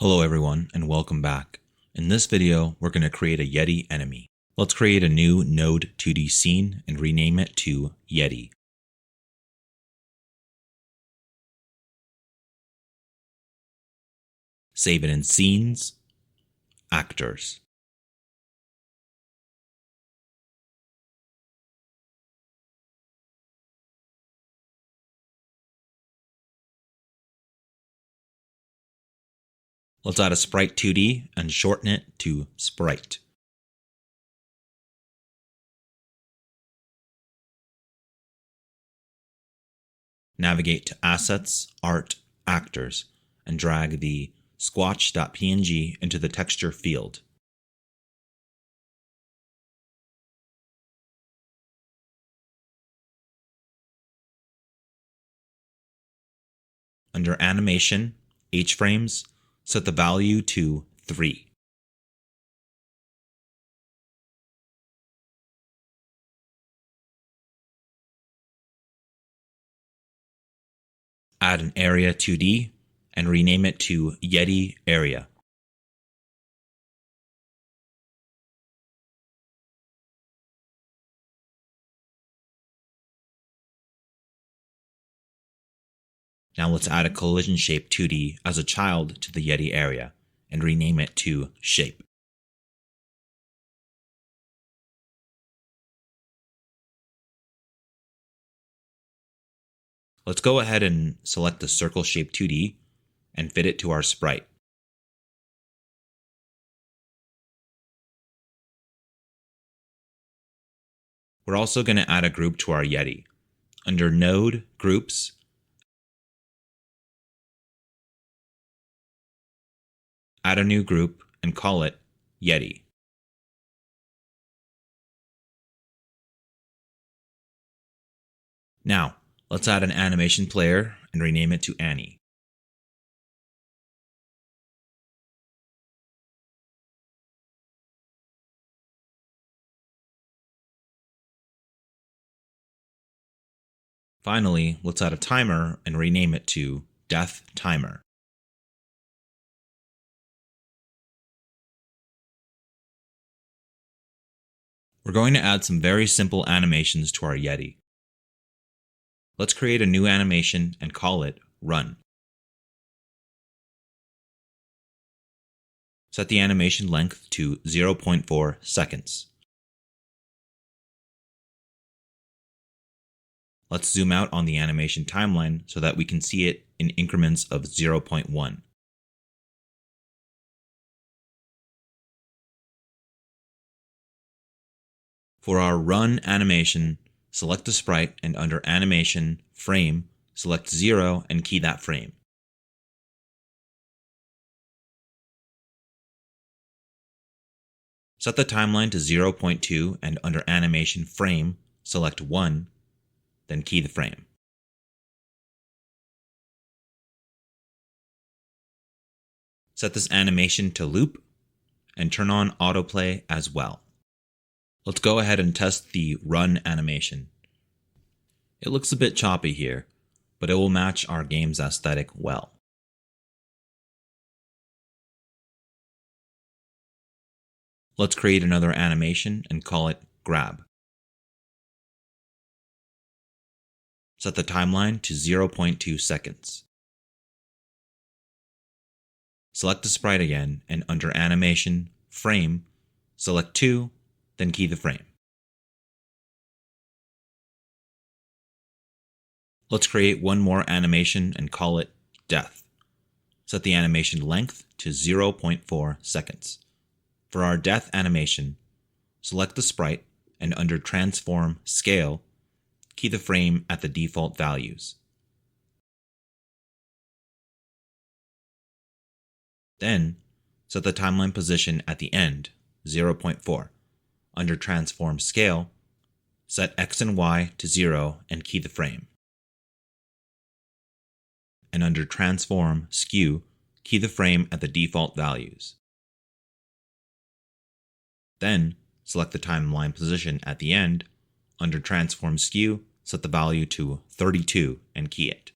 Hello everyone and welcome back. In this video, we're going to create a Yeti enemy. Let's create a new Node 2D scene and rename it to Yeti. Save it in Scenes, Actors. Let's add a Sprite 2D and shorten it to Sprite. Navigate to Assets, Art, Actors, and drag the squatch.png into the texture field. Under Animation, H-frames, set the value to 3. Add an Area 2D and rename it to Yeti Area. Now let's add a collision shape 2D as a child to the Yeti area and rename it to Shape. Let's go ahead and select the circle shape 2D and fit it to our sprite. We're also going to add a group to our Yeti. Under Node, Groups, add a new group and call it Yeti. Now, let's add an animation player and rename it to Annie. Finally, let's add a timer and rename it to Death Timer. We're going to add some very simple animations to our Yeti. Let's create a new animation and call it Run. Set the animation length to 0.4 seconds. Let's zoom out on the animation timeline so that we can see it in increments of 0.1. For our Run animation, select the sprite and under Animation, Frame, select 0 and key that frame. Set the timeline to 0.2 and under Animation, Frame, select 1, then key the frame. Set this animation to loop and turn on autoplay as well. Let's go ahead and test the Run animation. It looks a bit choppy here, but it will match our game's aesthetic well. Let's create another animation and call it Grab. Set the timeline to 0.2 seconds. Select the sprite again and under Animation, Frame, select 2, then key the frame. Let's create one more animation and call it Death. Set the animation length to 0.4 seconds. For our Death animation, select the sprite and under Transform Scale, key the frame at the default values. Then, set the timeline position at the end, 0.4. Under Transform Scale, set X and Y to 0 and key the frame. And under Transform Skew, key the frame at the default values. Then, select the timeline position at the end. Under Transform Skew, set the value to 32 and key it.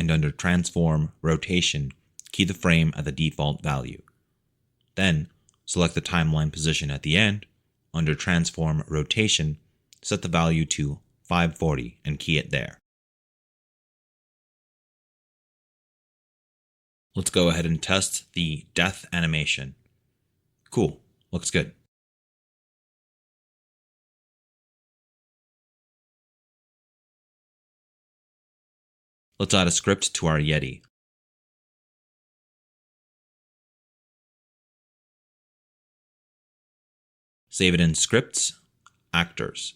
and under Transform Rotation, key the frame at the default value. Then, select the timeline position at the end. Under Transform Rotation, set the value to 540 and key it there. Let's go ahead and test the death animation. Cool, looks good. Let's add a script to our Yeti. Save it in Scripts, Actors.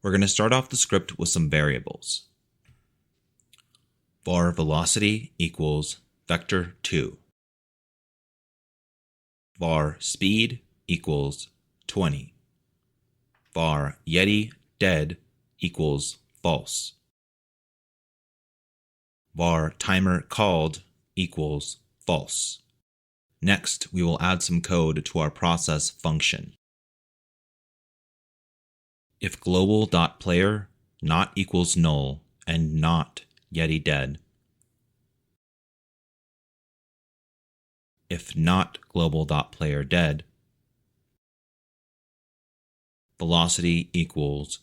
We're going to start off the script with some variables. Var velocity equals vector2. Var speed equals 20. Var Yeti dead equals false. Var timer called equals false. Next, we will add some code to our process function. If global.player not equals null and not Yeti dead, if not global.player dead, velocity equals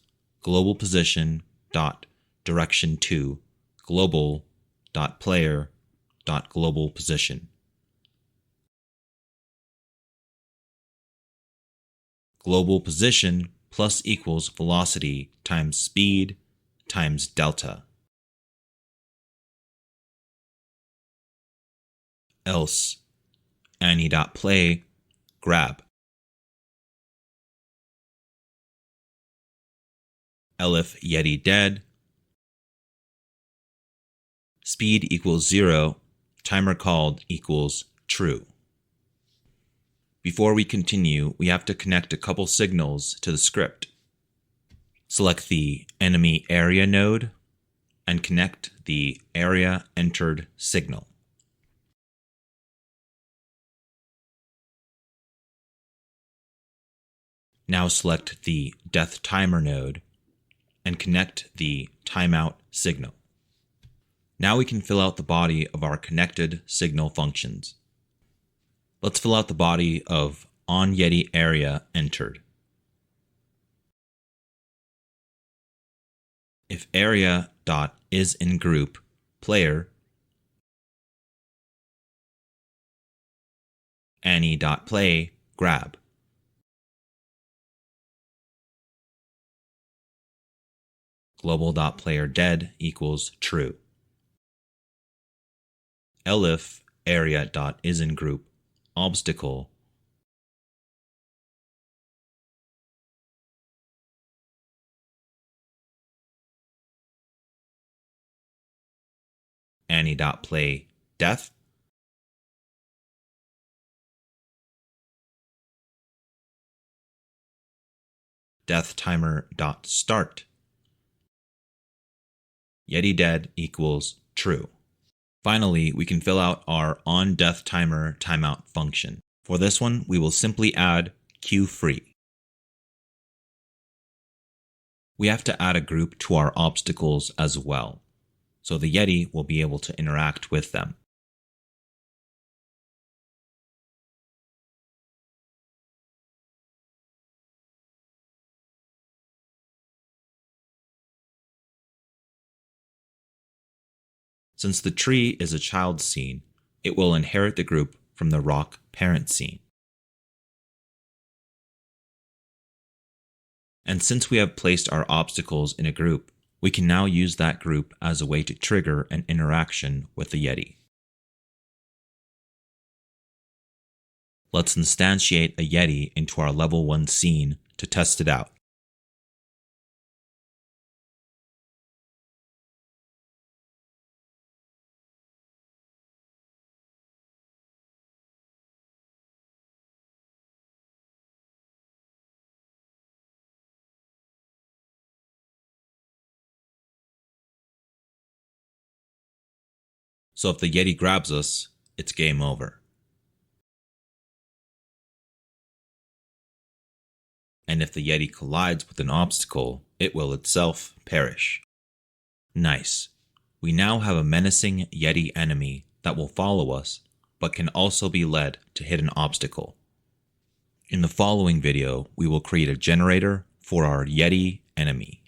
global position dot direction to global dot player dot global position. Global position plus equals velocity times speed times delta. Else Annie.play grab. Elif Yeti dead. Speed equals 0. Timer called equals true. Before we continue, we have to connect a couple signals to the script. Select the enemy area node and connect the area entered signal. Now select the death timer node and connect the timeout signal. Now we can fill out the body of our connected signal functions. Let's fill out the body of onYeti area entered. If area dot is in group player Annie.play grab. Global.player dead equals true. Elif area dot is in group obstacle Annie.play death. Death timer dot start. Yeti dead equals true. Finally, we can fill out our onDeathTimer timeout function. For this one, we will simply add queueFree. We have to add a group to our obstacles as well, so the Yeti will be able to interact with them. Since the tree is a child scene, it will inherit the group from the rock parent scene. And since we have placed our obstacles in a group, we can now use that group as a way to trigger an interaction with the Yeti. Let's instantiate a Yeti into our level 1 scene to test it out. So if the Yeti grabs us, it's game over. and if the Yeti collides with an obstacle, it will itself perish. Nice. We now have a menacing Yeti enemy that will follow us, but can also be led to hit an obstacle. In the following video, we will create a generator for our Yeti enemy.